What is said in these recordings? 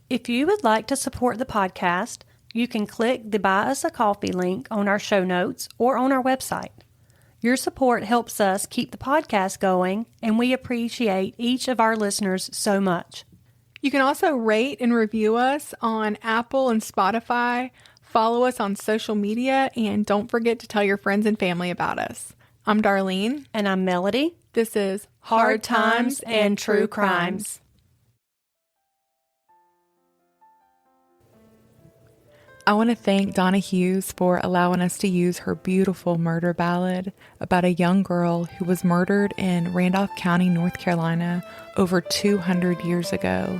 If you would like to support the podcast, you can click the Buy Us a Coffee link on our show notes or on our website. Your support helps us keep the podcast going, and we appreciate each of our listeners so much. You can also rate and review us on Apple and Spotify, follow us on social media, and don't forget to tell your friends and family about us. I'm Darlene. And I'm Melody. This is Hard Times and True Crimes. I want to thank Donna Hughes for allowing us to use her beautiful murder ballad about a young girl who was murdered in Randolph County, North Carolina, over 200 years ago.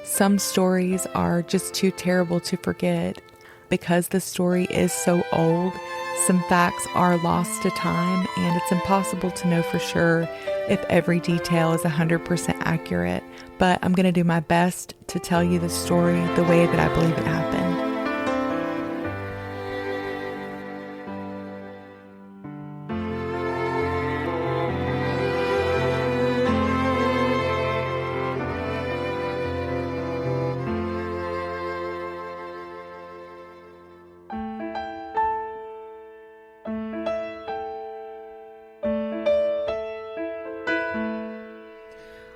Some stories are just too terrible to forget. Because the story is so old, some facts are lost to time, and it's impossible to know for sure if every detail is 100% accurate. But I'm going to do my best to tell you the story the way that I believe it happened.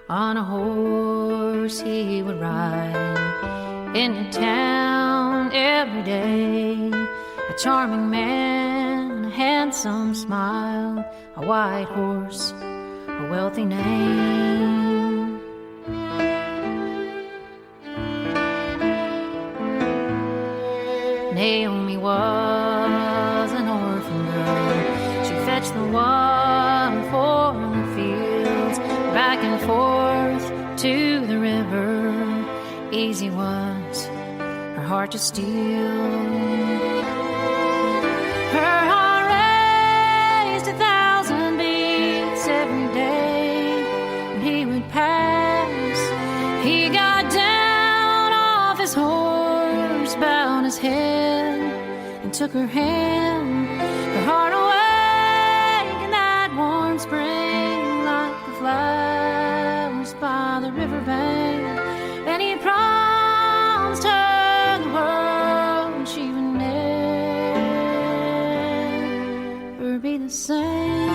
On a horse he would ride into town every day. A charming man, a handsome smile, a white horse, a wealthy name. Naomi was an orphan girl. She fetched the water for the fields, back and forth to the river. Easy was her heart to steal. Her heart raised 1,000 beats every day. When he would pass, he got down off his horse, bowed his head, and took her hand. Her heart awake in that warm spring, like the flowers by the riverbank. And he promised her the world, she would never be the same.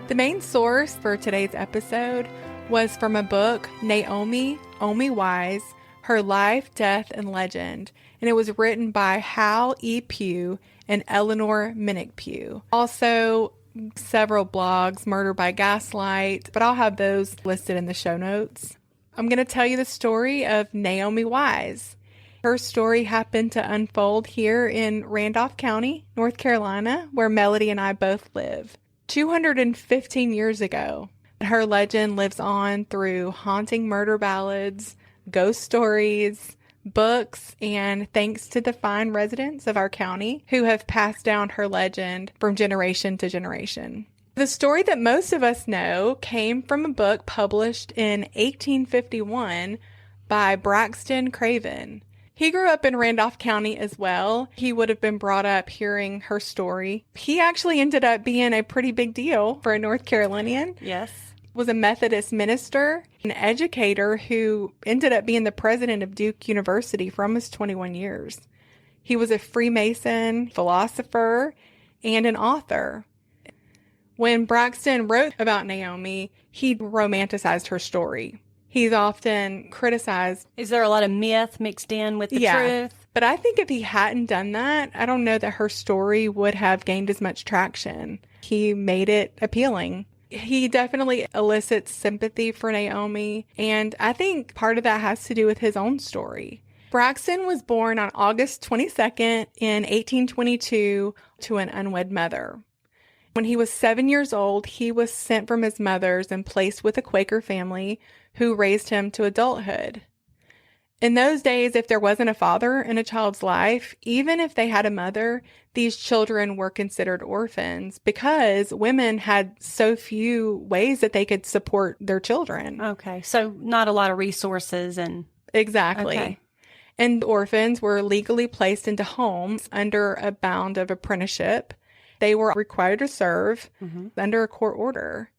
The main source for today's episode was from a book, Naomi, Omie Wise, Her Life, Death, and Legend, and it was written by Hal E. Pugh and Eleanor Minnick Pugh. Also, several blogs, Murder by Gaslight, but I'll have those listed in the show notes. I'm going to tell you the story of Naomi Wise. Her story happened to unfold here in Randolph County, North Carolina, where Melody and I both live. 215 years ago. Her legend lives on through haunting murder ballads, ghost stories, books, and thanks to the fine residents of our county who have passed down her legend from generation to generation. The story that most of us know came from a book published in 1851 by Braxton Craven. He grew up in Randolph County as well. He would have been brought up hearing her story. He actually ended up being a pretty big deal for a North Carolinian. Yes. Was a Methodist minister, an educator who ended up being the president of Duke University for almost 21 years. He was a Freemason, philosopher, and an author. When Braxton wrote about Naomi, he romanticized her story. He's often criticized. Is there a lot of myth mixed in with the truth? But I think if he hadn't done that, I don't know that her story would have gained as much traction. He made it appealing. He definitely elicits sympathy for Naomi, and I think part of that has to do with his own story. Braxton was born on August 22nd in 1822 to an unwed mother. When he was 7 years old, he was sent from his mother's and placed with a Quaker family who raised him to adulthood. In those days, if there wasn't a father in a child's life, even if they had a mother, these children were considered orphans because women had so few ways that they could support their children. Okay. So not a lot of resources and... Exactly. Okay. And orphans were legally placed into homes under a bound of apprenticeship. They were required to serve under a court order.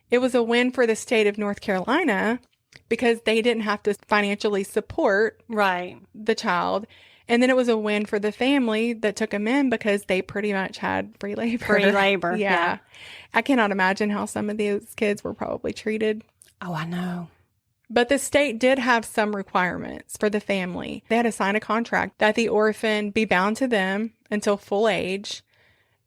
It was a win for the state of North Carolina because they didn't have to financially support the child. And then it was a win for the family that took him in because they pretty much had free labor. Free labor. Yeah. I cannot imagine how some of these kids were probably treated. Oh, I know. But the state did have some requirements for the family. They had to sign a contract that the orphan be bound to them until full age.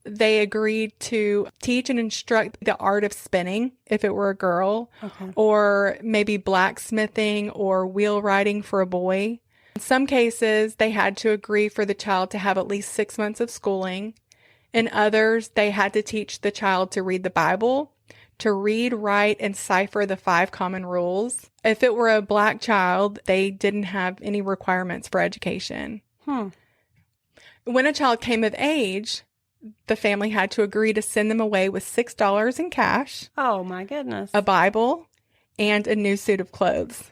They agreed to teach and instruct the art of spinning if it were a girl, or maybe blacksmithing or wheelwrighting for a boy. In some cases, they had to agree for the child to have at least 6 months of schooling. In others, they had to teach the child to read the Bible, to read, write, and cipher the 5 common rules. If it were a black child, they didn't have any requirements for education. When a child came of age, the family had to agree to send them away with $6 in cash. Oh, my goodness. A Bible, and a new suit of clothes.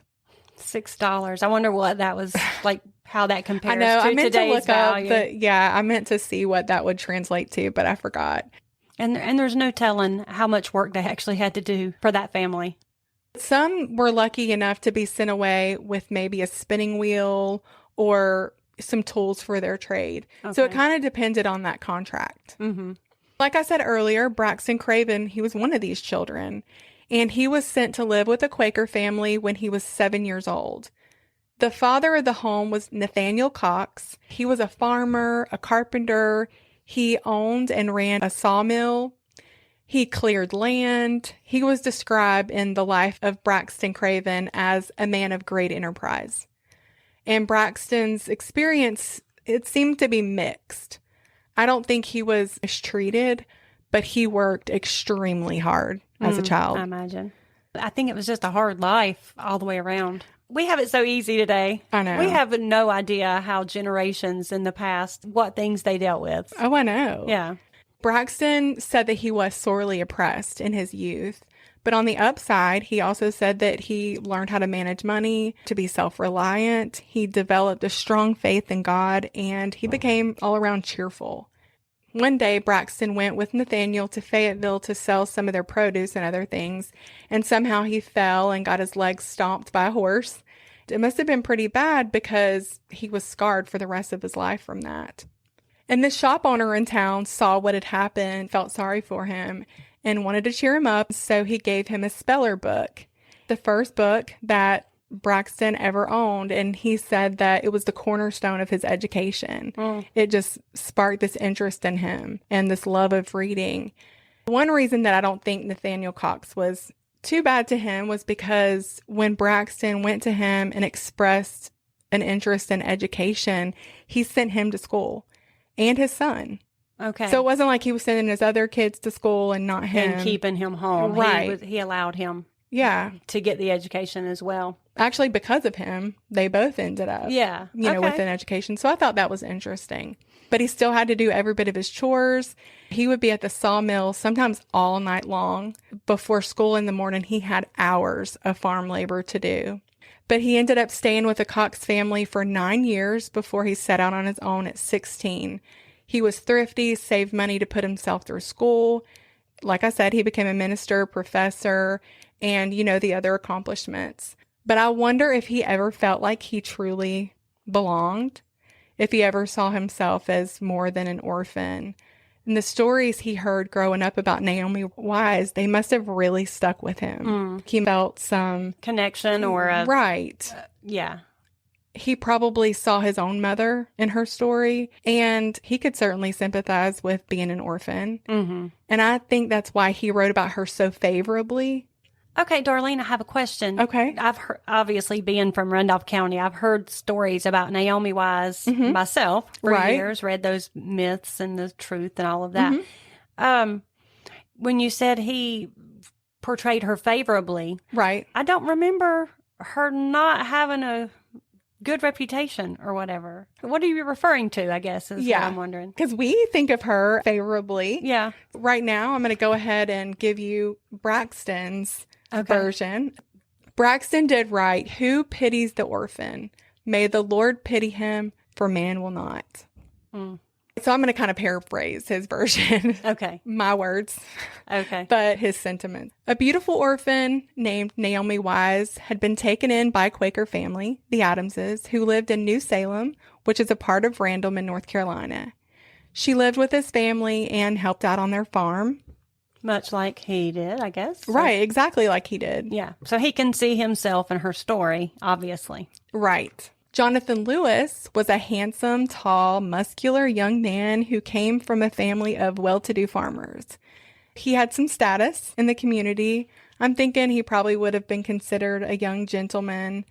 $6. I wonder what that was like, how that compares I know, to I meant today's to look value. up I meant to see what that would translate to, but I forgot. And there's no telling how much work they actually had to do for that family. Some were lucky enough to be sent away with maybe a spinning wheel or some tools for their trade. So it kind of depended on that contract. Like I said earlier, Braxton Craven, he was one of these children, and he was sent to live with a Quaker family when he was 7 years old. The father of the home was Nathaniel Cox. He was a farmer, a carpenter. He owned and ran a sawmill. He cleared land. He was described in the life of Braxton Craven as a man of great enterprise. And Braxton's experience, it seemed to be mixed. I don't think he was mistreated, but he worked extremely hard as a child. I imagine. I think it was just a hard life all the way around. We have it so easy today. I know. We have no idea how generations in the past, what things they dealt with. Oh, I know. Yeah. Braxton said that he was sorely oppressed in his youth. But on the upside, he also said that he learned how to manage money, to be self-reliant. He developed a strong faith in God, and he became all around cheerful. One day, Braxton went with Nathaniel to Fayetteville to sell some of their produce and other things, and somehow he fell and got his legs stomped by a horse. It must have been pretty bad because he was scarred for the rest of his life from that. And the shop owner in town saw what had happened, felt sorry for him, and wanted to cheer him up, so he gave him a speller book, the first book that Braxton ever owned, and he said that it was the cornerstone of his education. It just sparked this interest in him and this love of reading. One reason that I don't think Nathaniel Cox was too bad to him was because when Braxton went to him and expressed an interest in education, he sent him to school and his son. Okay. So it wasn't like he was sending his other kids to school and not him. And keeping him home. Right. He allowed him to get the education as well. Actually, because of him, they both ended up, with an education. So I thought that was interesting. But he still had to do every bit of his chores. He would be at the sawmill sometimes all night long. Before school in the morning, he had hours of farm labor to do. But he ended up staying with the Cox family for 9 years before he set out on his own at 16. He was thrifty, saved money to put himself through school. Like I said, he became a minister, professor, and, the other accomplishments. But I wonder if he ever felt like he truly belonged, if he ever saw himself as more than an orphan. And the stories he heard growing up about Naomi Wise, they must have really stuck with him. He felt some connection or a... Right. Yeah. He probably saw his own mother in her story, and he could certainly sympathize with being an orphan. And I think that's why he wrote about her so favorably. Okay, Darlene, I have a question. Okay. I've heard, obviously being from Randolph County, I've heard stories about Naomi Wise myself for years, read those myths and the truth and all of that. When you said he portrayed her favorably, right? I don't remember her not having a good reputation or whatever. What are you referring to, I guess, is what I'm wondering. Because we think of her favorably. Yeah. Right now, I'm going to go ahead and give you Braxton's version. Braxton did write, "Who pities the orphan? May the Lord pity him, for man will not. Mm. So I'm going to kind of paraphrase his version. Okay. My words. Okay. But his sentiments. A beautiful orphan named Naomi Wise had been taken in by a Quaker family, the Adamses, who lived in New Salem, which is a part of Randleman, North Carolina. She lived with his family and helped out on their farm. Much like he did, I guess. So, Right, exactly like he did. yeah. So he can see himself in her story, obviously. Right. Johnathan Lewis was a handsome, tall, muscular young man who came from a family of well-to-do farmers. He had some status in the community. I'm thinking he probably would have been considered a young gentleman.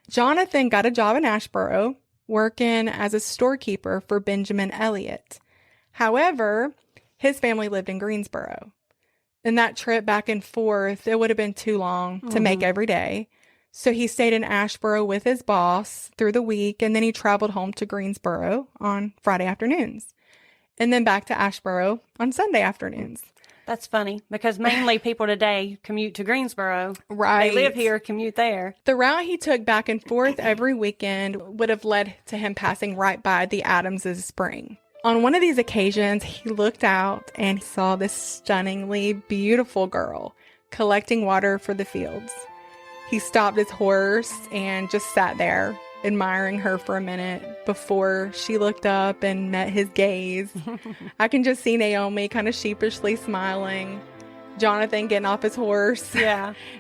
Johnathan got a job in Asheboro, working as a storekeeper for Benjamin Elliott. However, his family lived in Greensboro. And that trip back and forth, it would have been too long to make every day. So he stayed in Asheboro with his boss through the week, and then he traveled home to Greensboro on Friday afternoons, and then back to Asheboro on Sunday afternoons. That's funny because mainly people today commute to Greensboro. Right. They live here, commute there. The route he took back and forth every weekend would have led to him passing right by the Adamses' spring. On one of these occasions, he looked out and saw this stunningly beautiful girl collecting water for the fields. He stopped his horse and just sat there, admiring her for a minute before she looked up and met his gaze. I can just see Naomi kind of sheepishly smiling, Johnathan getting off his horse,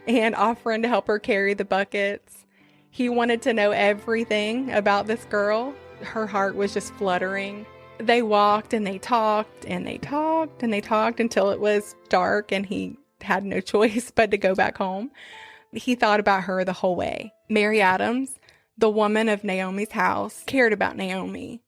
and offering to help her carry the buckets. He wanted to know everything about this girl. Her heart was just fluttering. They walked and they talked and they talked and they talked until it was dark and he had no choice but to go back home. He thought about her the whole way. Mary Adams, the woman of Naomi's house, cared about Naomi.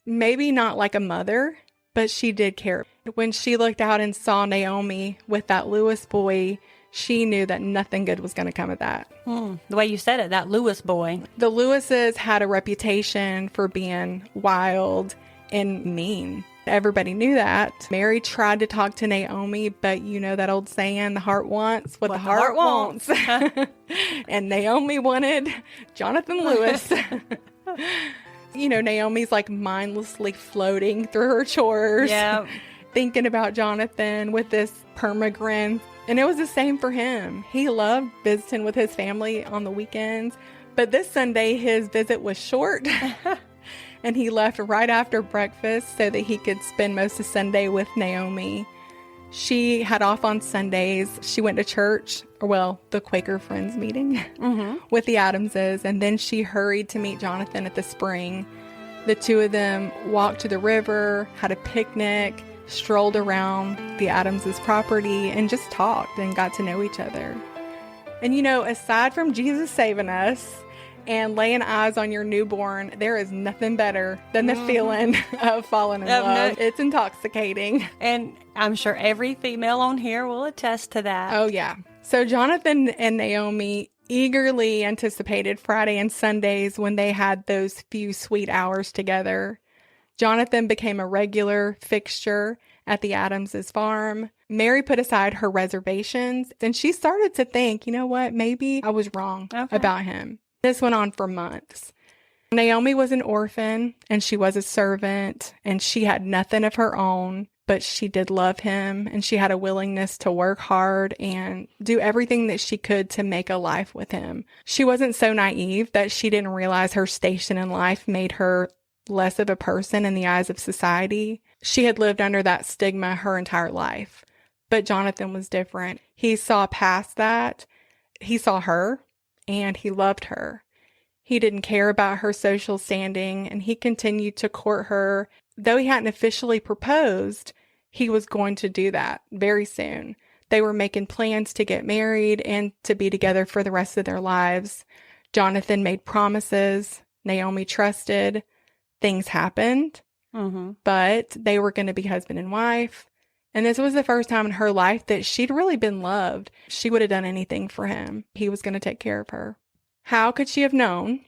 Maybe not like a mother, but she did care. When she looked out and saw Naomi with that Lewis boy, she knew that nothing good was going to come of that. The way you said it, that Lewis boy. The Lewises had a reputation for being wild and mean. Everybody knew that. Mary tried to talk to Naomi, but you know that old saying, the heart wants what the heart wants. And Naomi wanted Johnathan Lewis. You know, Naomi's like mindlessly floating through her chores, thinking about Johnathan with this permagrin. And it was the same for him. He loved visiting with his family on the weekends, but this Sunday his visit was short. And he left right after breakfast so that he could spend most of Sunday with Naomi. She had off on Sundays. She went to church, or well, the Quaker Friends meeting with the Adamses. And then she hurried to meet Johnathan at the spring. The two of them walked to the river, had a picnic, strolled around the Adamses' property, and just talked and got to know each other. And you know, aside from Jesus saving us and laying eyes on your newborn, there is nothing better than the feeling of falling in love. It's intoxicating. And I'm sure every female on here will attest to that. Oh, yeah. So Johnathan and Naomi eagerly anticipated Friday and Sundays when they had those few sweet hours together. Johnathan became a regular fixture at the Adamses' farm. Mary put aside her reservations, and she started to think, you know what, maybe I was wrong about him. This went on for months. Naomi was an orphan, and she was a servant, and she had nothing of her own, but she did love him, and she had a willingness to work hard and do everything that she could to make a life with him. She wasn't so naive that she didn't realize her station in life made her less of a person in the eyes of society. She had lived under that stigma her entire life. But Johnathan was different. He saw past that. He saw her, and he loved her. He didn't care about her social standing, and he continued to court her. Though he hadn't officially proposed, he was going to do that very soon. They were making plans to get married and to be together for the rest of their lives. Johnathan made promises. Naomi trusted. Things happened, but they were going to be husband and wife. And this was the first time in her life that she'd really been loved. She would have done anything for him. He was going to take care of her. How could she have known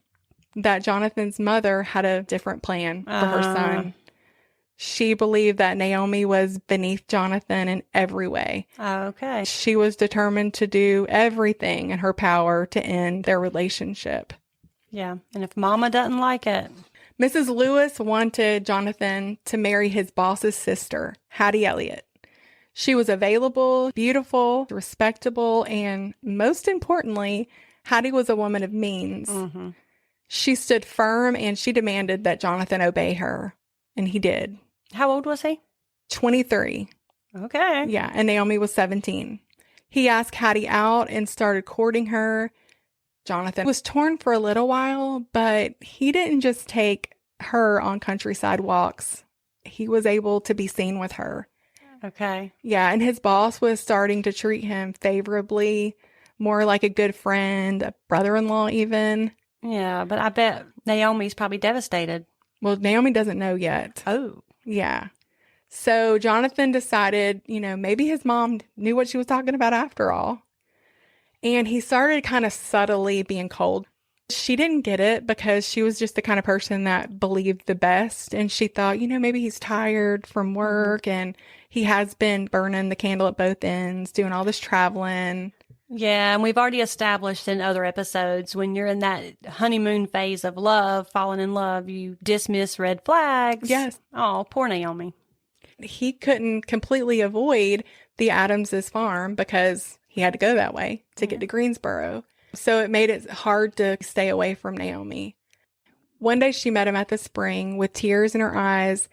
that Johnathan's mother had a different plan for her son? She believed that Naomi was beneath Johnathan in every way. Okay. She was determined to do everything in her power to end their relationship. Yeah. And if Mama doesn't like it. Mrs. Lewis wanted Johnathan to marry his boss's sister, Hattie Elliott. She was available, beautiful, respectable, and most importantly, Hattie was a woman of means. Mm-hmm. She stood firm and she demanded that Johnathan obey her. And he did. How old was he? 23. Okay. Yeah, and Naomi was 17. He asked Hattie out and started courting her. Johnathan was torn for a little while, but he didn't just take her on countryside walks. He was able to be seen with her. Okay. Yeah, and his boss was starting to treat him favorably, more like a good friend, a brother-in-law even. Yeah, but I bet Naomi's probably devastated. Well, Naomi doesn't know yet. Oh. Yeah. So Johnathan decided, maybe his mom knew what she was talking about after all. And he started kind of subtly being cold. She didn't get it because she was just the kind of person that believed the best. And she thought, maybe he's tired from work and he has been burning the candle at both ends, doing all this traveling. Yeah, and we've already established in other episodes when you're in that honeymoon phase of love, falling in love, you dismiss red flags. Yes. Oh, poor Naomi. He couldn't completely avoid the Adamses' farm because he had to go that way to get to Greensboro. So it made it hard to stay away from Naomi. One day she met him at the spring with tears in her eyes,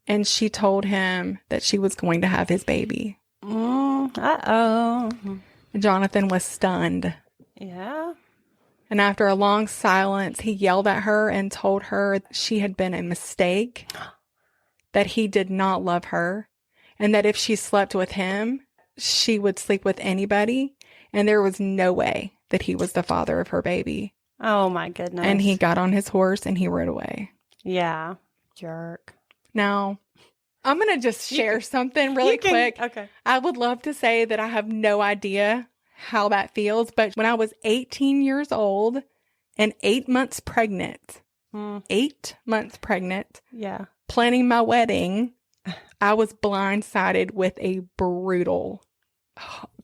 and she told him that she was going to have his baby. Uh-oh. Johnathan was stunned. Yeah. And after a long silence, he yelled at her and told her she had been a mistake, that he did not love her, and that if she slept with him, she would sleep with anybody, and there was no way that he was the father of her baby. Oh, my goodness. And he got on his horse and he rode away. Yeah. Jerk. Now, I'm going to just share something really quick. Okay. I would love to say that I have no idea how that feels, but when I was 18 years old and 8 months pregnant, 8 months pregnant, Yeah. planning my wedding, I was blindsided with a brutal,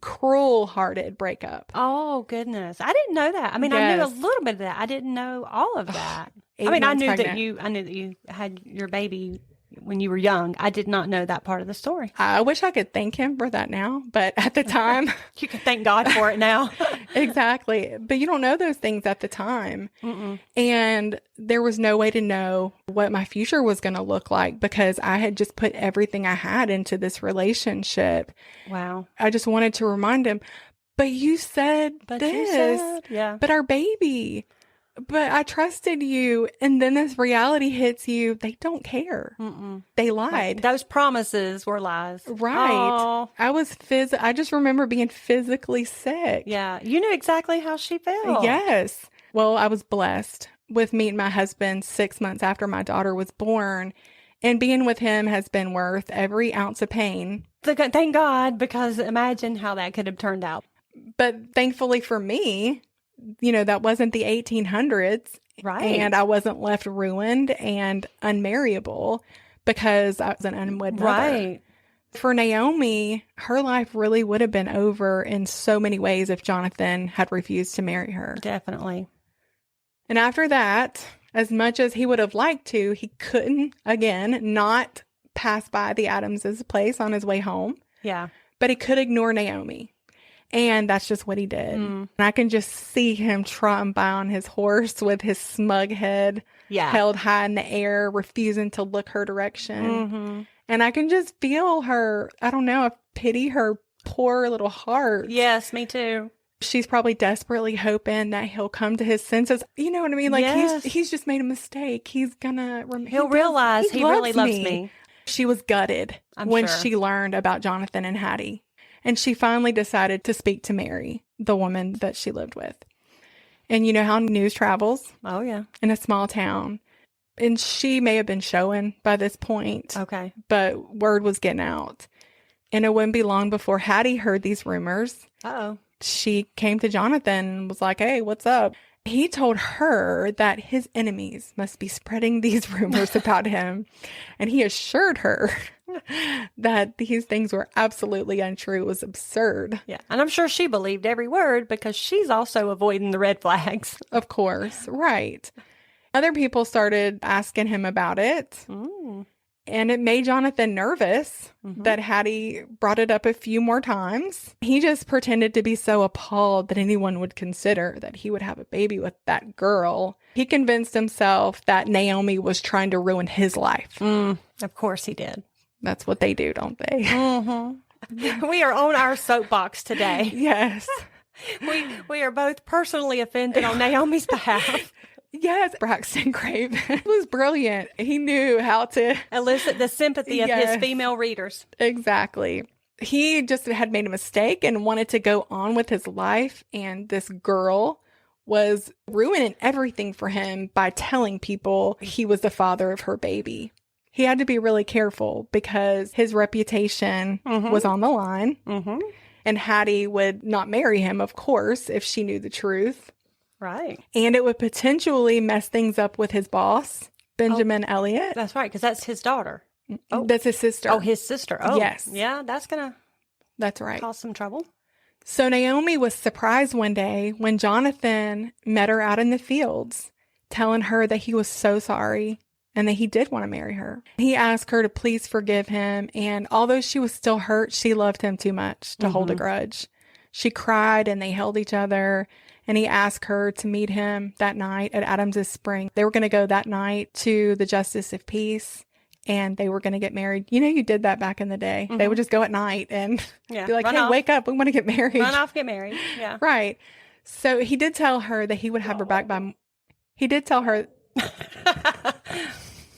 cruel-hearted breakup. Oh, goodness. I didn't know that. I mean, I knew a Yes. little bit of that. I didn't know all of that. 8 I mean, I months knew pregnant. that you had your baby when you were young. I did not know that part of the story. I wish I could thank him for that now, but at the time, You can thank God for it now. exactly. But you don't know those things at the time. Mm-mm. And there was no way to know what my future was going to look like because I had just put everything I had into this relationship. Wow. I just wanted to remind him, but you said But this, you said, yeah. but our baby, but I trusted you. And then this reality hits you. They don't care. Mm-mm. They lied. Those promises were lies. Right. Oh, I just remember being physically sick. yeah. You knew exactly how she felt. Yes. Well, I was blessed with meeting my husband 6 months after my daughter was born. And being with him has been worth every ounce of pain. Thank God, because imagine how that could have turned out. But thankfully for me, that wasn't the 1800s. Right. And I wasn't left ruined and unmarriable because I was an unwed mother. Right. For Naomi, her life really would have been over in so many ways if Johnathan had refused to marry her. Definitely. And after that, as much as he would have liked to, he couldn't, again, not pass by the Adamses' place on his way home. Yeah. But he could ignore Naomi. And that's just what he did. And I can just see him trotting by on his horse with his smug head held high in the air, refusing to look her direction. Mm-hmm. And I can just feel her, I don't know, I pity her poor little heart. Yes, me too. She's probably desperately hoping that he'll come to his senses. You know what I mean? Like, Yes. he's just made a mistake. He's gonna... He'll realize he really loves me. She was gutted I'm when sure. she learned about Johnathan and Hattie. And she finally decided to speak to Mary, the woman that she lived with. And you know how news travels Oh, yeah. in a small town. And she may have been showing by this point, Okay. but word was getting out. And it wouldn't be long before Hattie heard these rumors. Uh-oh. She came to Johnathan and was like, hey, what's up? He told her that his enemies must be spreading these rumors about him, and he assured her that these things were absolutely untrue. It was absurd. Yeah. And I'm sure she believed every word because she's also avoiding the red flags. Of course. Right. Other people started asking him about it. And it made Johnathan nervous that Hattie brought it up a few more times. He just pretended to be so appalled that anyone would consider that he would have a baby with that girl. He convinced himself that Naomi was trying to ruin his life. Of course he did. That's what they do, don't they? We are on our soapbox today. Yes. We are both personally offended on Naomi's behalf. Yes, Braxton Craven was brilliant. He knew how to elicit the sympathy of his female readers. Exactly. He just had made a mistake and wanted to go on with his life. And this girl was ruining everything for him by telling people he was the father of her baby. He had to be really careful because his reputation was on the line. And Hattie would not marry him, of course, if she knew the truth. Right. And it would potentially mess things up with his boss, Benjamin Elliott. That's right, because that's his daughter. Oh, that's his sister. Oh, his sister. Oh, yes. Yeah, that's going to cause some trouble. So Naomi was surprised one day when Johnathan met her out in the fields, telling her that he was so sorry and that he did want to marry her. He asked her to please forgive him. And although she was still hurt, she loved him too much to hold a grudge. She cried and they held each other. And he asked her to meet him that night at Adams's Spring. They were going to go that night to the Justice of Peace, and they were going to get married. You know, you did that back in the day. They would just go at night and be like, hey, wake up. We want to get married. Run off, get married. Yeah. Right. So he did tell her that he would have her back by... He did tell her...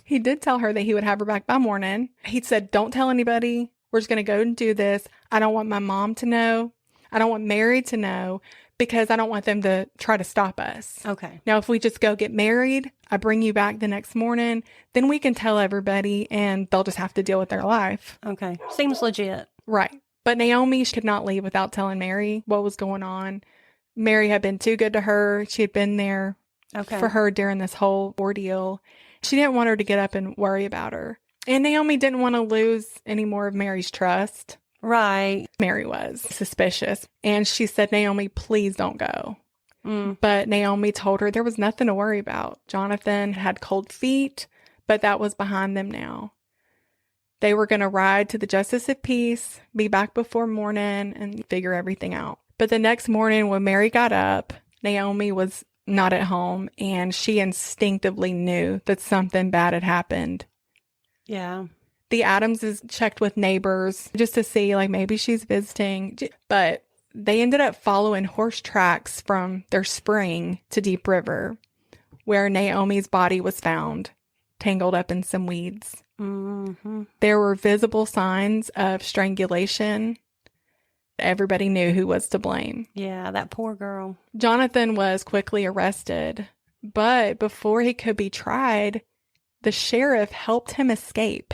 He did tell her that he would have her back by morning. He said, don't tell anybody. We're just going to go and do this. I don't want my mom to know. I don't want Mary to know. Because I don't want them to try to stop us. Okay. Now, if we just go get married, I bring you back the next morning, then we can tell everybody and they'll just have to deal with their life. Okay. Seems legit. Right. But Naomi could not leave without telling Mary what was going on. Mary had been too good to her. She had been there for her during this whole ordeal. She didn't want her to get up and worry about her. And Naomi didn't want to lose any more of Mary's trust. Right. Mary was suspicious. And she said, Naomi, please don't go. But Naomi told her there was nothing to worry about. Johnathan had cold feet, but that was behind them now. They were going to ride to the Justice of Peace, be back before morning, and figure everything out. But the next morning when Mary got up, Naomi was not at home, and she instinctively knew that something bad had happened. Yeah. The Adamses checked with neighbors just to see, like, maybe she's visiting. But they ended up following horse tracks from their spring to Deep River, where Naomi's body was found, tangled up in some weeds. There were visible signs of strangulation. Everybody knew who was to blame. Yeah, that poor girl. Johnathan was quickly arrested, but before he could be tried, the sheriff helped him escape.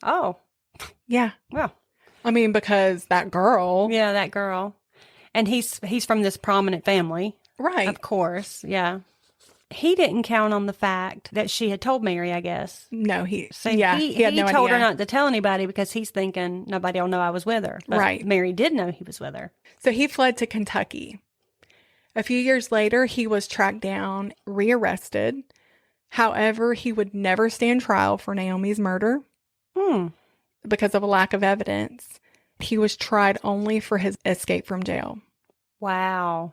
Oh. Yeah. Well. I mean, because that girl. Yeah, that girl. And he's from this prominent family. Right. Of course. Yeah. He didn't count on the fact that she had told Mary, I guess. No, he had no told idea. her not to tell anybody because he's thinking nobody will know I was with her. But right. Mary did know he was with her. So he fled to Kentucky. A few years later, he was tracked down, rearrested. However, he would never stand trial for Naomi's murder. Because of a lack of evidence. He was tried only for his escape from jail. Wow.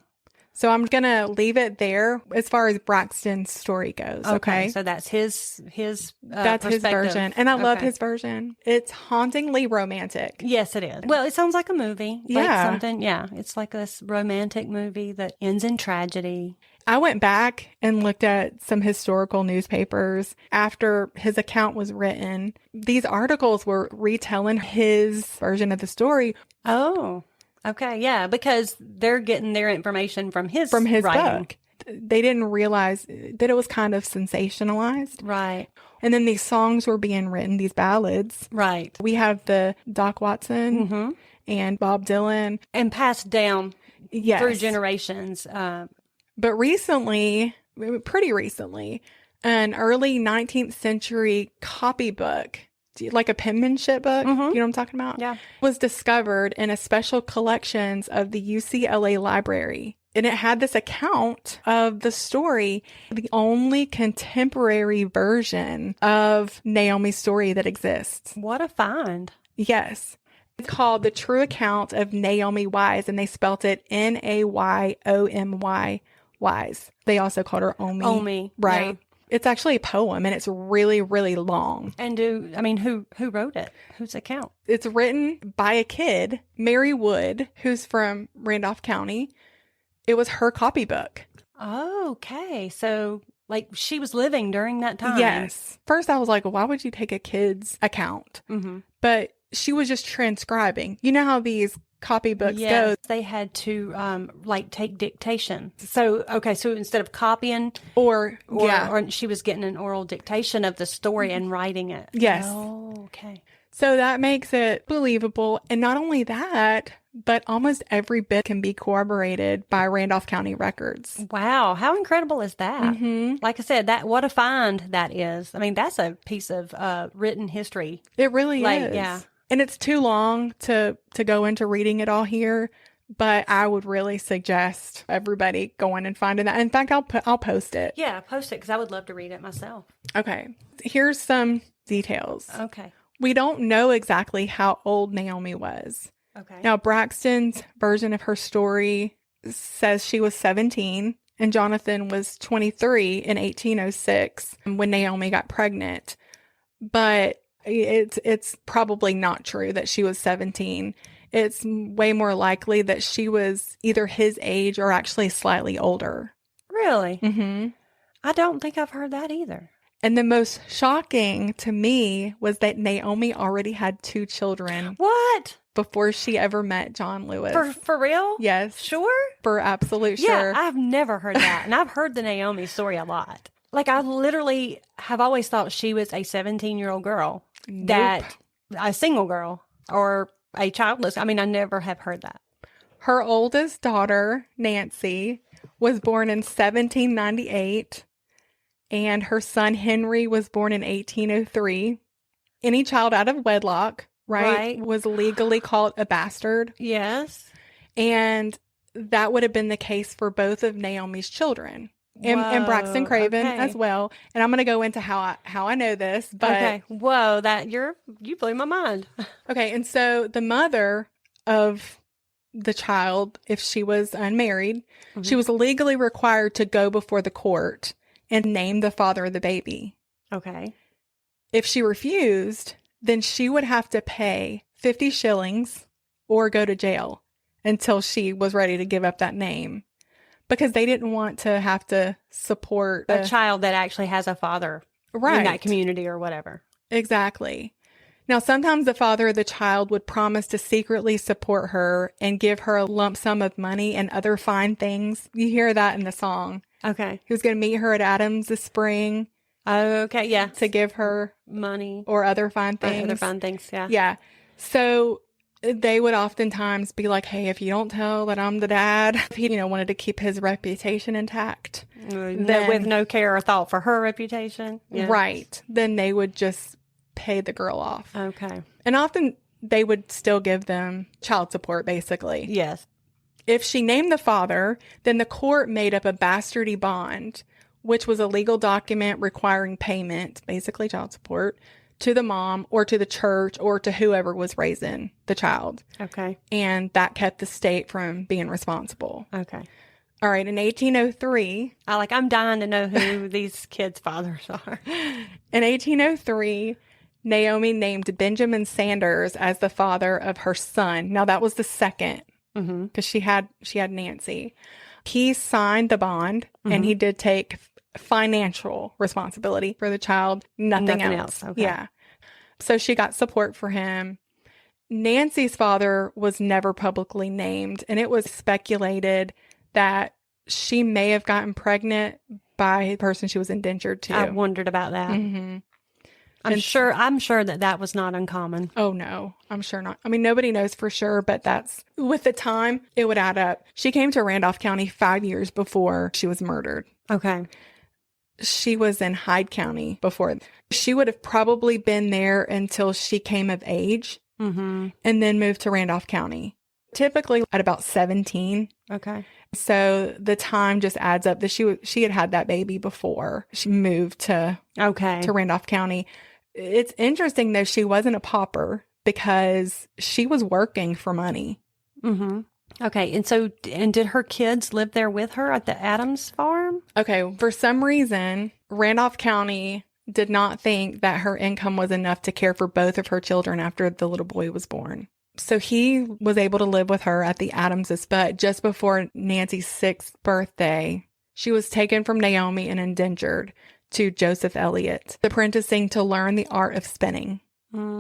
So I'm going to leave it there as far as Braxton's story goes. Okay. So that's his that's his version. And I love his version. It's hauntingly romantic. Yes, it is. Well, it sounds like a movie. Yeah. Like something. Yeah. It's like this romantic movie that ends in tragedy. I went back and looked at some historical newspapers after his account was written. These articles were retelling his version of the story. Oh, okay. Yeah, because they're getting their information from his writing. book. They didn't realize that it was kind of sensationalized. Right. And then these songs were being written, these ballads. Right. We have the Doc Watson and Bob Dylan. And passed down Yes. through generations. But recently, pretty recently, an early 19th century copybook, like a penmanship book, you know what I'm talking about? Yeah. Was discovered in a special collections of the UCLA library. And it had this account of the story, the only contemporary version of Naomi's story that exists. What a find. Yes. It's called The True Account of Naomi Wise, and they spelt it Naomy Wise. They also called her Omie. Omie. Right. Yeah. It's actually a poem, and it's really, really long. And who wrote it? Whose account? It's written by a kid, Mary Wood, who's from Randolph County. It was her copybook. Oh, okay. So, like, she was living during that time. Yes. First, I was like, why would you take a kid's account? Mm-hmm. But she was just transcribing. You know how these copybooks Yes, go? they had to, take dictation. So, okay, so instead of copying, Or she was getting an oral dictation of the story and writing it. Yes. Oh, okay. So that makes it believable. And not only that, but almost every bit can be corroborated by Randolph County records. Wow, how incredible is that? Mm-hmm. Like I said, what a find that is. I mean, that's a piece of written history. It really is. Yeah. And it's too long to go into reading it all here, but I would really suggest everybody going and finding that. In fact, I'll post it. Yeah, post it because I would love to read it myself. Okay. Here's some details. Okay. We don't know exactly how old Naomi was. Okay. Now, Braxton's version of her story says she was 17 and Johnathan was 23 in 1806 when Naomi got pregnant. But it's probably not true that she was 17. It's way more likely that she was either his age or actually slightly older. Really? Mm-hmm. I don't think I've heard that either. And the most shocking to me was that Naomi already had 2 children. What? Before she ever met John Lewis. For real? Yes. Sure? For absolute sure. Yeah, I've never heard that. And I've heard the Naomi story a lot. Like, I literally have always thought she was a 17-year-old girl. Nope. That a single girl or a childless. I mean, I never have heard that. Her oldest daughter, Nancy, was born in 1798. And her son, Henry, was born in 1803. Any child out of wedlock, right, was legally called a bastard. Yes. And that would have been the case for both of Naomi's children. And Braxton Craven as well. And I'm going to go into how I know this. But okay. Whoa, you blew my mind. Okay. And so the mother of the child, if she was unmarried, she was legally required to go before the court and name the father of the baby. Okay. If she refused, then she would have to pay 50 shillings or go to jail until she was ready to give up that name. Because they didn't want to have to support a child that actually has a father in that community or whatever. Exactly. Now, sometimes the father of the child would promise to secretly support her and give her a lump sum of money and other fine things. You hear that in the song. Okay. He was going to meet her at Adams this spring. Okay, yeah. To give her money. Or other fine things. Other fine things, yeah. Yeah. So they would oftentimes be like, hey, if you don't tell that I'm the dad, if he, wanted to keep his reputation intact. Then, with no care or thought for her reputation. Yeah. Right. Then they would just pay the girl off. Okay. And often they would still give them child support, basically. Yes. If she named the father, then the court made up a bastardy bond, which was a legal document requiring payment, basically child support, to the mom or to the church or to whoever was raising the child. Okay. And that kept the state from being responsible. Okay. All right. In 1803. I'm dying to know who these kids' fathers are. In 1803, Naomi named Benjamin Sanders as the father of her son. Now, that was the second because she had Nancy. He signed the bond and he did take financial responsibility for the child. Nothing else. Okay. Yeah. So she got support for him. Nancy's father was never publicly named, and it was speculated that she may have gotten pregnant by the person she was indentured to. I wondered about that. Mm-hmm. I'm sure that was not uncommon. Oh, no, I'm sure not. I mean, nobody knows for sure, but that's, with the time, it would add up. She came to Randolph County 5 years before she was murdered. Okay. She was in Hyde County before. She would have probably been there until she came of age and then moved to Randolph County, typically at about 17. Okay. So the time just adds up that she had that baby before she moved to Randolph County. It's interesting, though, she wasn't a pauper because she was working for money. Mm-hmm. Okay. And did her kids live there with her at the Adams farm? Okay. For some reason, Randolph County did not think that her income was enough to care for both of her children after the little boy was born. So he was able to live with her at the Adamses, but just before Nancy's 6th birthday, she was taken from Naomi and indentured to Joseph Elliott, apprenticing to learn the art of spinning,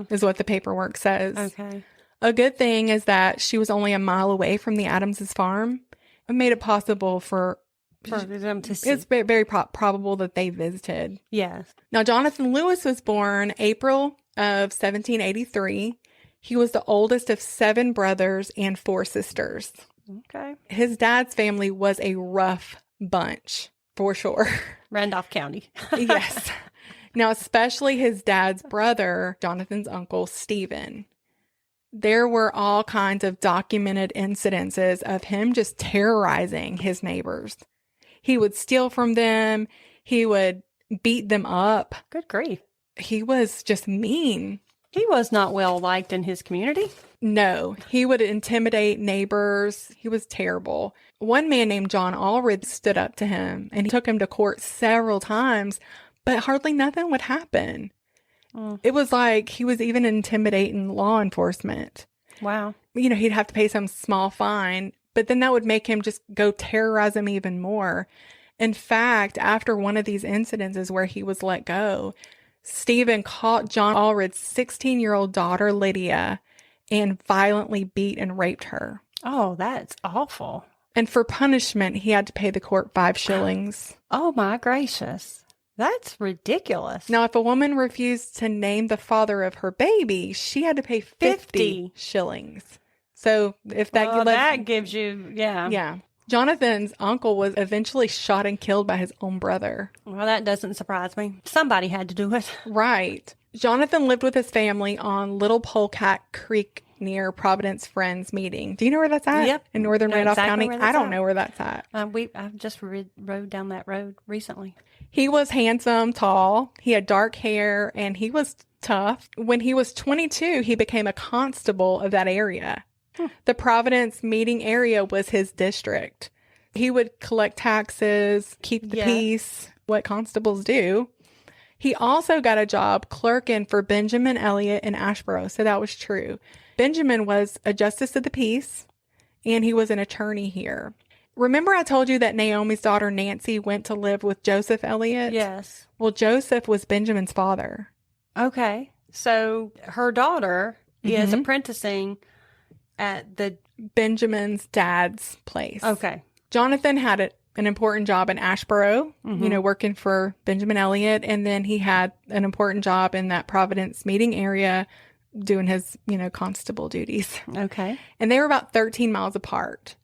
is what the paperwork says. Okay. A good thing is that she was only a mile away from the Adamses farm. It made it possible for them to see. It's very probable that they visited. Yes. Now, Johnathan Lewis was born April of 1783. He was the oldest of 7 brothers and 4 sisters. Okay. His dad's family was a rough bunch, for sure. Randolph County. Yes. Now, especially his dad's brother, Jonathan's uncle, Stephen. There were all kinds of documented incidences of him just terrorizing his neighbors. He would steal from them. He would beat them up. Good grief. He was just mean. He was not well liked in his community. No, he would intimidate neighbors. He was terrible. One man named John Allred stood up to him and he took him to court several times, but hardly nothing would happen. It was like he was even intimidating law enforcement. Wow. You know, he'd have to pay some small fine, but then that would make him just go terrorize him even more. In fact, after one of these incidences where he was let go, Stephen caught John Allred's 16-year-old daughter, Lydia, and violently beat and raped her. Oh, that's awful. And for punishment, he had to pay the court 5 shillings. Oh, my gracious. That's ridiculous. Now, if a woman refused to name the father of her baby, she had to pay 50 shillings. So if that gives you, yeah. Yeah. Jonathan's uncle was eventually shot and killed by his own brother. Well, that doesn't surprise me. Somebody had to do it. Right. Jonathan lived with his family on Little Polecat Creek near Providence Friends Meeting. Do you know where that's at? Yep. In northern Randolph County? I don't know where that's at. I've just rode down that road recently. He was handsome, tall. He had dark hair, and he was tough. When he was 22, he became a constable of that area. The Providence Meeting area was his district. He would collect taxes, keep the peace, what constables do. He also got a job clerking for Benjamin Elliott in Ashboro, so that was true. Benjamin was a justice of the peace, and he was an attorney here. Remember I told you that Naomi's daughter Nancy went to live with Joseph Elliott? Yes. Well, Joseph was Benjamin's father. Okay. So her daughter is apprenticing at the Benjamin's dad's place. Okay. Jonathan had an important job in Ashboro, working for Benjamin Elliott. And then he had an important job in that Providence Meeting area doing his, constable duties. Okay. And they were about 13 miles apart.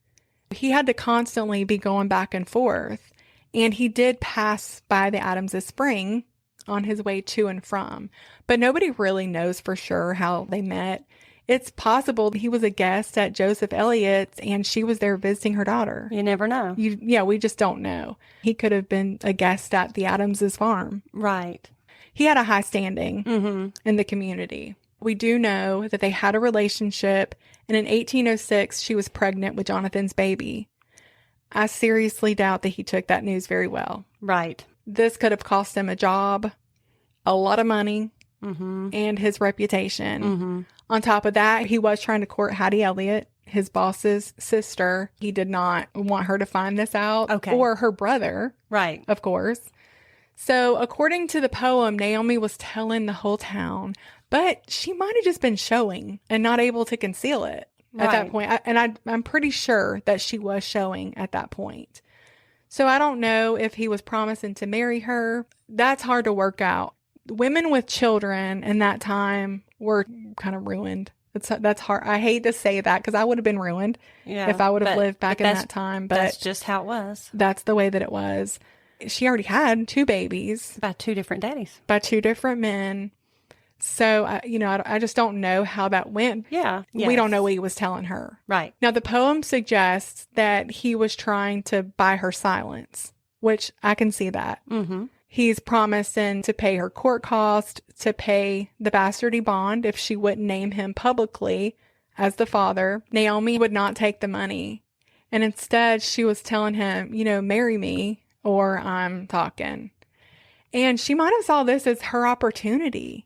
He had to constantly be going back and forth. And he did pass by the Adamses Spring on his way to and from. But nobody really knows for sure how they met. It's possible he was a guest at Joseph Elliott's and she was there visiting her daughter. You never know. We just don't know. He could have been a guest at the Adamses farm. Right. He had a high standing in the community. We do know that they had a relationship, and in 1806, she was pregnant with Jonathan's baby. I seriously doubt that he took that news very well. Right. This could have cost him a job, a lot of money, and his reputation. On top of that, he was trying to court Hattie Elliott, his boss's sister. He did not want her to find this out. Okay. Or her brother. Right. Of course. So according to the poem, Naomi was telling the whole town, but she might have just been showing and not able to conceal it at that point. I'm pretty sure that she was showing at that point. So I don't know if he was promising to marry her. That's hard to work out. women with children in that time were kind of ruined. That's hard. I hate to say that because I would have been ruined if I would have lived back in that time. But that's just how it was. That's the way that it was. She already had 2 babies. By 2 different daddies. By 2 different men. So, I just don't know how that went. Yeah. Yes. We don't know what he was telling her. Right. Now, the poem suggests that he was trying to buy her silence, which I can see that. Mm-hmm. He's promising to pay her court cost, to pay the bastardy bond if she wouldn't name him publicly as the father. Naomi would not take the money. And instead, she was telling him, marry me or I'm talking. And she might have saw this as her opportunity.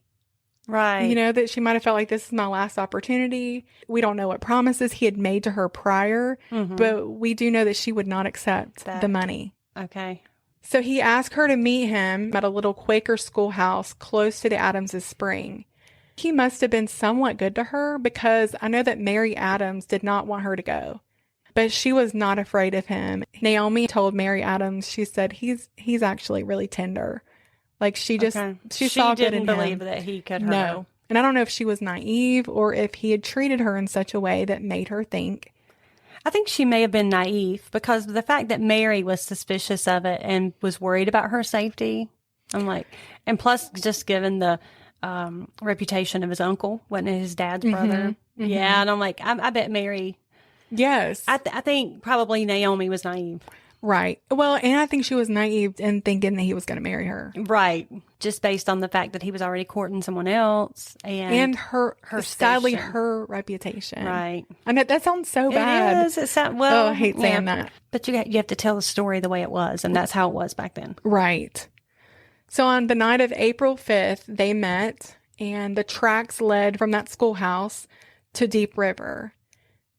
Right. That she might have felt like this is my last opportunity. We don't know what promises he had made to her prior, but we do know that she would not accept the money. Okay. So he asked her to meet him at a little Quaker schoolhouse close to the Adamses' spring. He must have been somewhat good to her because I know that Mary Adams did not want her to go, but she was not afraid of him. Naomi told Mary Adams, she said, he's actually really tender. Like she saw good in him. She didn't believe that he could hurt her. And I don't know if she was naive or if he had treated her in such a way that made her think. I think she may have been naive because of the fact that Mary was suspicious of it and was worried about her safety. And plus just given the reputation of his uncle, wasn't it his dad's brother? Mm-hmm. Yeah. And I'm like, I bet Mary. Yes. I think probably Naomi was naive. Right. Well, and I think she was naive in thinking that he was going to marry her. Right. Just based on the fact that he was already courting someone else. And her sadly, her reputation. Right. I know that sounds so bad. It is. Well, I hate saying that. But you have to tell the story the way it was. And that's how it was back then. Right. So on the night of April 5th, they met and the tracks led from that schoolhouse to Deep River.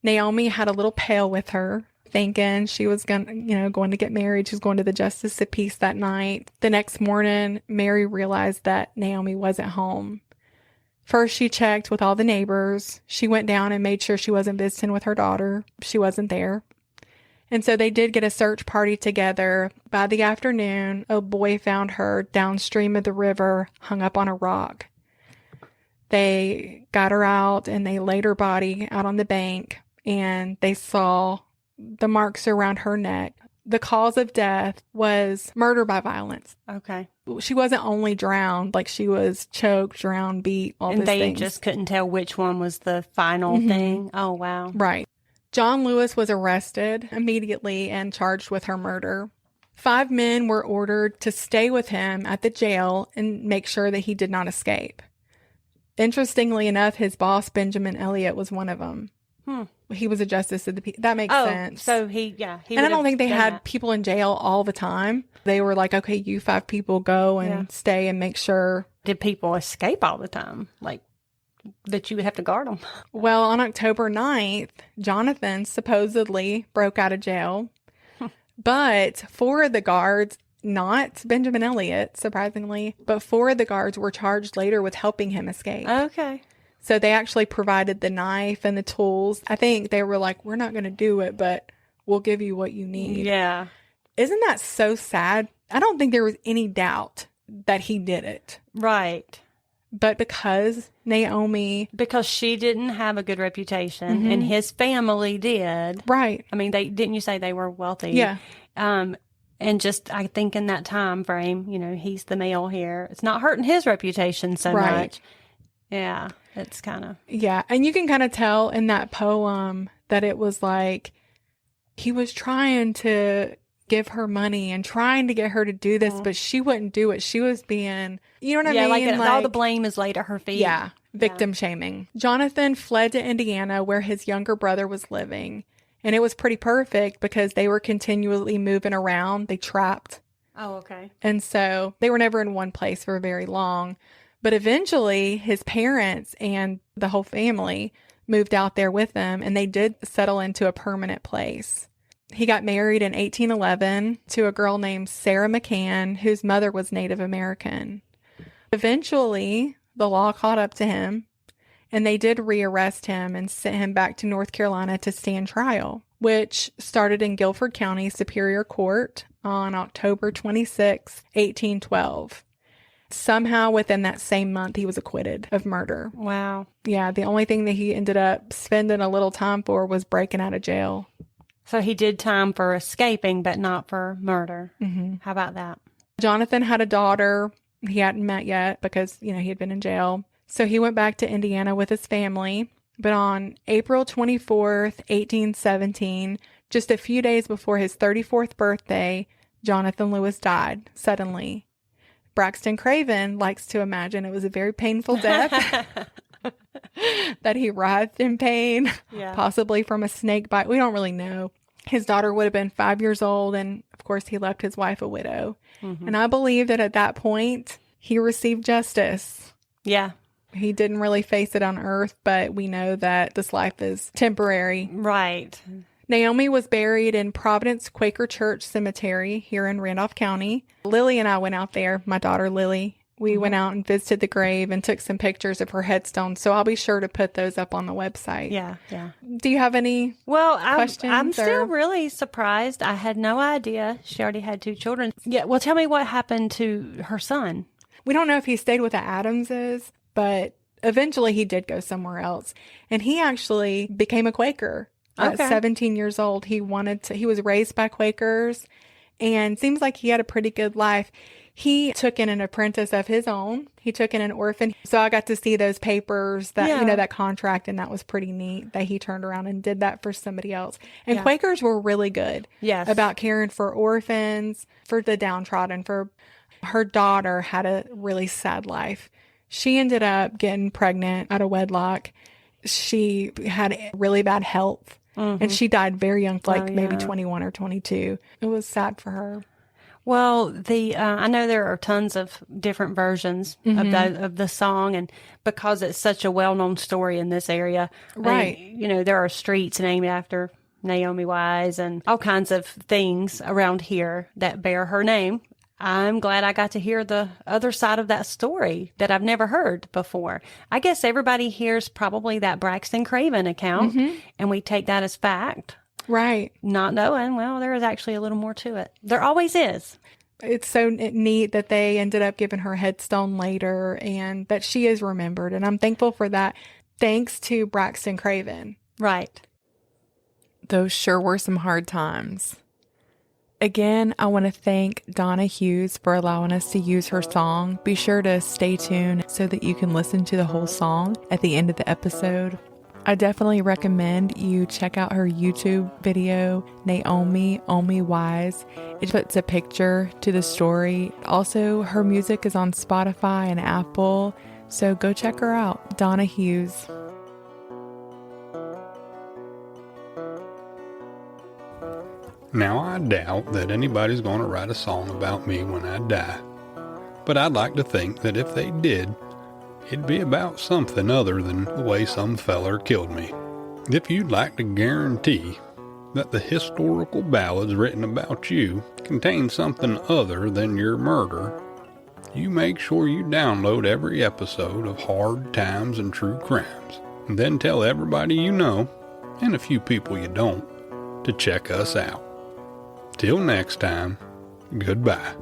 Naomi had a little pail with her, thinking she was going to get married. She was going to the Justice of Peace that night. The next morning, Mary realized that Naomi wasn't home. First, she checked with all the neighbors. She went down and made sure she wasn't visiting with her daughter. She wasn't there. And so they did get a search party together. By the afternoon, a boy found her downstream of the river, hung up on a rock. They got her out and they laid her body out on the bank, and they saw the marks around her neck. The cause of death was murder by violence. Okay. She wasn't only drowned, like she was choked, drowned, beat, all these things. And they just couldn't tell which one was the final thing? Oh, wow. Right. John Lewis was arrested immediately and charged with her murder. 5 men were ordered to stay with him at the jail and make sure that he did not escape. Interestingly enough, his boss, Benjamin Elliott, was one of them. He was a justice of the peace. That makes sense. So he and I don't think they had people in jail all the time. They were like, okay, you 5 people go and stay and make sure. Did people escape all the time? Like, that you would have to guard them? Well, on October 9th, Johnathan supposedly broke out of jail. But 4 of the guards, not Benjamin Elliott, surprisingly, but 4 of the guards were charged later with helping him escape. Okay. So they actually provided the knife and the tools. I think they were like, we're not going to do it, but we'll give you what you need. Yeah. Isn't that so sad? I don't think there was any doubt that he did it. Right. But because Naomi... Because she didn't have a good reputation and his family did. Right. I mean, didn't you say they were wealthy? Yeah. And just, I think in that time frame, he's the male here. It's not hurting his reputation so much. Yeah. It's kind of... Yeah. And you can kind of tell in that poem that it was like he was trying to give her money and trying to get her to do this, but she wouldn't do it. She was being, you know what I mean? Like all the blame is laid at her feet. Yeah. Victim shaming. Johnathan fled to Indiana where his younger brother was living. And it was pretty perfect because they were continually moving around. They trapped. Oh, okay. And so they were never in one place for very long. But eventually, his parents and the whole family moved out there with them, and they did settle into a permanent place. He got married in 1811 to a girl named Sarah McCann, whose mother was Native American. Eventually, the law caught up to him, and they did rearrest him and sent him back to North Carolina to stand trial, which started in Guilford County Superior Court on October 26, 1812. Somehow within that same month, he was acquitted of murder. Wow. Yeah, the only thing that he ended up spending a little time for was breaking out of jail. So he did time for escaping, but not for murder. Mm-hmm. How about that? Johnathan had a daughter he hadn't met yet because, he had been in jail. So he went back to Indiana with his family. But on April 24th, 1817, just a few days before his 34th birthday, Johnathan Lewis died suddenly. Braxton Craven likes to imagine it was a very painful death, that he writhed in pain, possibly from a snake bite. We don't really know. His daughter would have been 5 years old, and of course he left his wife a widow. Mm-hmm. And I believe that at that point, he received justice. Yeah. He didn't really face it on earth, but we know that this life is temporary. Right. Naomi was buried in Providence Quaker Church Cemetery here in Randolph County. Lily and I went out there, my daughter Lily. We went out and visited the grave and took some pictures of her headstone. So I'll be sure to put those up on the website. Yeah. Do you have any questions? I'm still really surprised. I had no idea she already had 2 children. Yeah. Well, tell me what happened to her son. We don't know if he stayed with the Adamses, but eventually he did go somewhere else. And he actually became a Quaker. At 17 years old, he was raised by Quakers, and seems like he had a pretty good life. He took in an apprentice of his own. He took in an orphan. So I got to see those papers that, that contract, and that was pretty neat that he turned around and did that for somebody else. And Quakers were really good about caring for orphans, for the downtrodden. For her daughter had a really sad life. She ended up getting pregnant out of wedlock. She had really bad health. Mm-hmm. And she died very young, maybe 21 or 22. It was sad for her. Well, I know there are tons of different versions of the song, and because it's such a well-known story in this area, right? There are streets named after Naomi Wise and all kinds of things around here that bear her name. I'm glad I got to hear the other side of that story that I've never heard before. I guess everybody hears probably that Braxton Craven account, and we take that as fact. Right. Not knowing, well, there is actually a little more to it. There always is. It's so neat that they ended up giving her headstone later and that she is remembered. And I'm thankful for that. Thanks to Braxton Craven. Right. Those sure were some hard times. Again, I want to thank Donna Hughes for allowing us to use her song. Be sure to stay tuned so that you can listen to the whole song at the end of the episode. I definitely recommend you check out her YouTube video, Naomi, Omie Wise. It puts a picture to the story. Also, her music is on Spotify and Apple, so go check her out, Donna Hughes. Now, I doubt that anybody's going to write a song about me when I die, but I'd like to think that if they did, it'd be about something other than the way some feller killed me. If you'd like to guarantee that the historical ballads written about you contain something other than your murder, you make sure you download every episode of Hard Times and True Crimes, and then tell everybody you know, and a few people you don't, to check us out. Till next time, goodbye.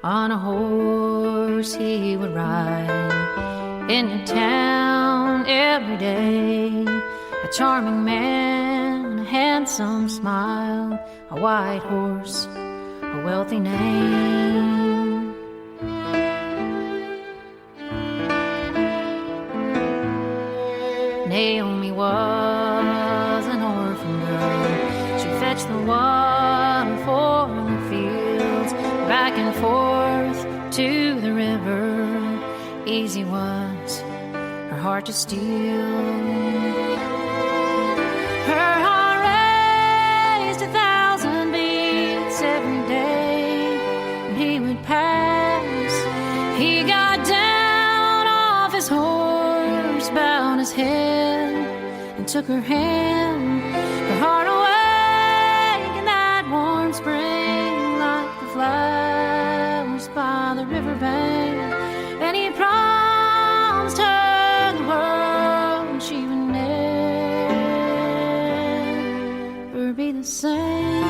On a horse he would ride into town every day. A charming man, a handsome smile, a white horse, a wealthy name. Naomi was an orphan girl. She back and forth to the river. Easy was her heart to steal. Her heart raised 1,000 beats every day when he would pass. He got down off his horse, bowed his head, and took her hand. Her heart awake in that warm spring, like the flowers by the riverbank. And he promised her the world, and she would never be the same.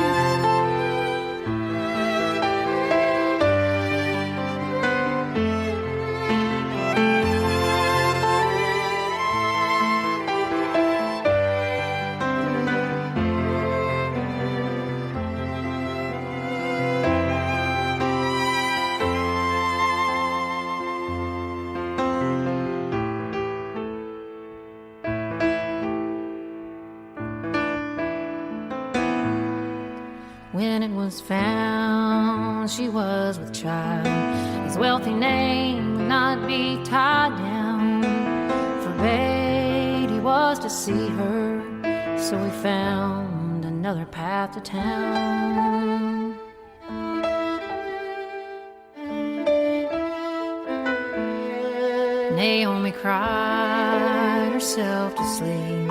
When it was found she was with child, his wealthy name would not be tied down. Forbade he was to see her, so he found another path to town. Naomi cried herself to sleep.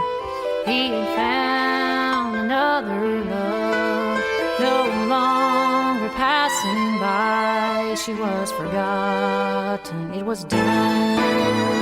He had found another love, no longer passing by. She was forgotten, it was done.